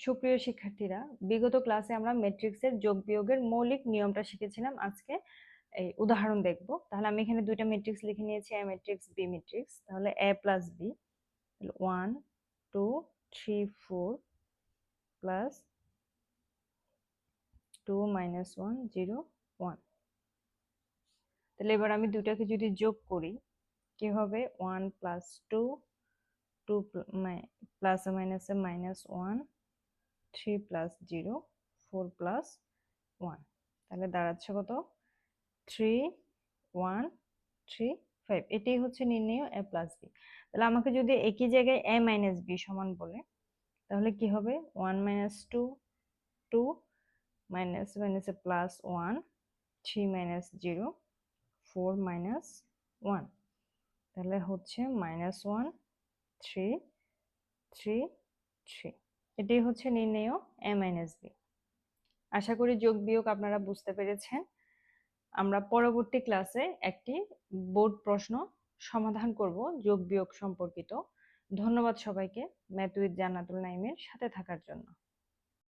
সুপ্রিয় শিক্ষার্থীরা, বিগত ক্লাসে আমরা ম্যাট্রিক্সের যোগ বিয়োগের মৌলিক নিয়মটা শিখেছিলাম। আজকে এই উদাহরণ দেখব। তাহলে আমি এখানে দুইটা ম্যাট্রিক্স লিখে নিয়েছি, এ ম্যাট্রিক্স, বি ম্যাট্রিক্স। তাহলে এ প্লাস বি 1 2 3 4 প্লাস 2 -1 0 1। তাহলে এবার আমি দুটাকে যদি যোগ করি কি হবে? 1 প্লাস 2 2 প্লাস মাইনাসে -1 3 প্লাস 0 4 প্লাস 1। তাহলে দাঁড়াচ্ছে কত? 3 1 3 5। এটাই হচ্ছে নির্ণেয় এ প্লাস বি। তাহলে আমাকে যদি একই জায়গায় এ মাইনাস বি সমান বলে, তাহলে কি হবে? 1 - 2 2 মাইনাস মাইনাসে প্লাস 1 3 -0 4 -1। তাহলে হচ্ছে -1 3 3 3। এটাই হচ্ছে নির্ণেয় এ মাইনাস বি। আশা করি যোগ বিয়োগ আপনারা বুঝতে পেরেছেন। আমরা পরবর্তী ক্লাসে একটি বোর্ড প্রশ্ন সমাধান করব যোগ বিয়োগ সম্পর্কিত। ধন্যবাদ সবাইকে ম্যাথ উইথ জান্নাতুল নাইমের সাথে থাকার জন্য।